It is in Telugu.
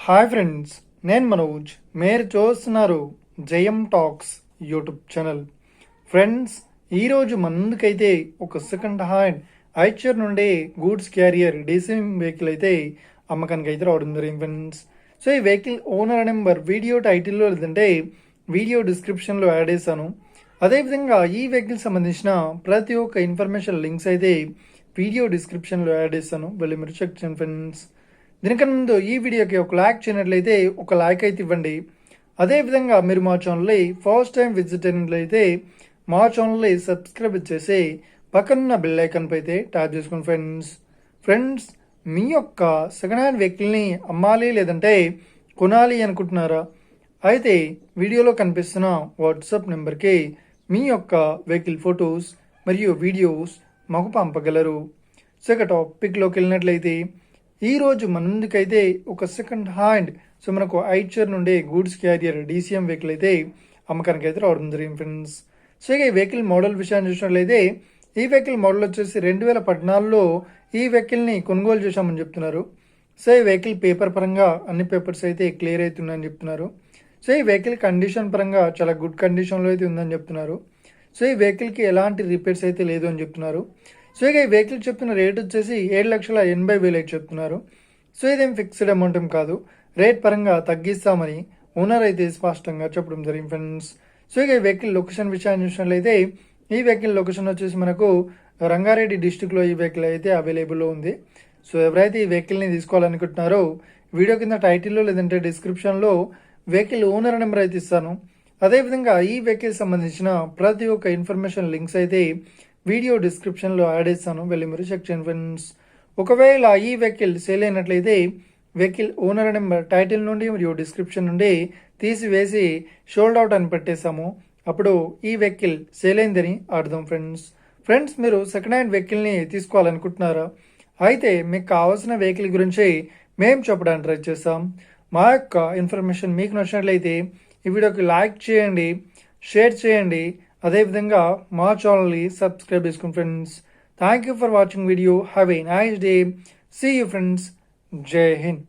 హాయ్ ఫ్రెండ్స్, నేను మనోజ్. మీరు చూస్తున్నారు జయం టాక్స్ యూట్యూబ్ ఛానల్. ఫ్రెండ్స్, ఈరోజు మన ముందుకైతే ఒక సెకండ్ హ్యాండ్ ఐచర్ నుండి గూడ్స్ క్యారియర్ డీసీ వెహికల్ అయితే అమ్మకానికి అయితే రావడం జరిగింది ఫ్రెండ్స్. సో ఈ వెహికల్ ఓనర్ నెంబర్ వీడియో టైటిల్లో లేదంటే వీడియో డిస్క్రిప్షన్లో యాడ్ చేశాను. అదేవిధంగా ఈ వెహికల్ సంబంధించిన ప్రతి ఒక్క ఇన్ఫర్మేషన్ లింక్స్ అయితే వీడియో డిస్క్రిప్షన్లో యాడ్ చేశాను, వెళ్ళి మీరు చెక్ చేయండి ఫ్రెండ్స్. దీనికన్నా ముందు ఈ వీడియోకి ఒక లైక్ చేయనట్లయితే ఒక లైక్ అయితే ఇవ్వండి. అదేవిధంగా మీరు మా ఛానల్ని ఫస్ట్ టైం విజిట్ అయినట్లయితే మా ఛానల్ని సబ్స్క్రైబ్ చేసి పక్కనున్న బెల్ ఐకాన్ పై అయితే ట్యాప్ చేసుకోండి ఫ్రెండ్స్. మీ యొక్క సెకండ్ హ్యాండ్ వెహికల్ని అమ్మాలి లేదంటే కొనాలి అనుకుంటున్నారా? అయితే వీడియోలో కనిపిస్తున్న వాట్సాప్ నెంబర్కి మీ యొక్క వెహికల్ ఫొటోస్ మరియు వీడియోస్ మాకు పంపగలరు. సో ఇక టాపిక్లోకి వెళ్ళినట్లయితే ఈరోజు మన ముందుకైతే ఒక సెకండ్ హ్యాండ్ మనకు ఐచర్ నుండి గూడ్స్ క్యారియర్ డీసీఎం వెహికల్ అయితే అమ్మకానికి అయితే రావడం జరిగింది ఫ్రెండ్స్. సో ఇక ఈ వెహికల్ మోడల్ విషయాన్ని చూసినట్లయితే ఈ వెహికల్ మోడల్ వచ్చేసి 2014లో ఈ వెహికల్ని కొనుగోలు చేశామని చెప్తున్నారు. సో ఈ వెహికల్ పేపర్ పరంగా అన్ని పేపర్స్ అయితే క్లియర్ అవుతున్నాయని చెప్తున్నారు. సో ఈ వెహికల్ కండిషన్ పరంగా చాలా గుడ్ కండిషన్లో అయితే ఉందని చెప్తున్నారు. సో ఈ వెహికల్కి ఎలాంటి రిపేర్స్ అయితే లేదు అని చెప్తున్నారు. సో ఇక ఈ వెహికల్ చెప్తున్న రేట్ వచ్చేసి 7,80,000 అయితే చెప్తున్నారు. సో ఇదేం ఫిక్స్డ్ అమౌంట్ ఏం కాదు, రేట్ పరంగా తగ్గిస్తామని ఓనర్ అయితే స్పష్టంగా చెప్పడం జరిగింది ఫ్రెండ్స్. సో ఇక ఈ వెహికల్ లొకేషన్ విషయాన్ని చూసినట్లయితే ఈ వెహికల్ లొకేషన్ వచ్చేసి మనకు రంగారెడ్డి డిస్టిక్లో ఈ వెహికల్ అయితే అవైలబుల్లో ఉంది. సో ఎవరైతే ఈ వెహికల్ని తీసుకోవాలనుకుంటున్నారో వీడియో కింద టైటిల్లో లేదంటే డిస్క్రిప్షన్లో వెహికల్ ఓనర్ నెంబర్ అయితే ఇస్తాను. అదేవిధంగా ఈ వెహికల్ సంబంధించిన ప్రతి ఒక్క ఇన్ఫర్మేషన్ లింక్స్ అయితే వీడియో డిస్క్రిప్షన్లో యాడ్ చేస్తాను, వెళ్ళి మీరు చెక్ చేయండి ఫ్రెండ్స్. ఒకవేళ ఈ వెహికల్ సేల్ అయినట్లయితే వెహికల్ ఓనర్ నెంబర్ టైటిల్ నుండి మరియు డిస్క్రిప్షన్ నుండి తీసివేసి షోల్డ్ అవుట్ అని పెట్టేశాము. అప్పుడు ఈ వెహికల్ సేల్ అయిందని అర్థం ఫ్రెండ్స్. మీరు సెకండ్ హ్యాండ్ వెహికల్ని తీసుకోవాలనుకుంటున్నారా? అయితే మీకు కావాల్సిన వెహికల్ గురించి మేము చెప్పడానికి ట్రై చేస్తాం. మా యొక్క ఇన్ఫర్మేషన్ మీకు నచ్చినట్లయితే ఈ వీడియోకి లైక్ చేయండి, షేర్ చేయండి. అదేవిధంగా మా ఛానల్ని సబ్స్క్రైబ్ చేసుకోండి friends. Thank you for watching video. Have a nice day. See you friends. జై హింద్.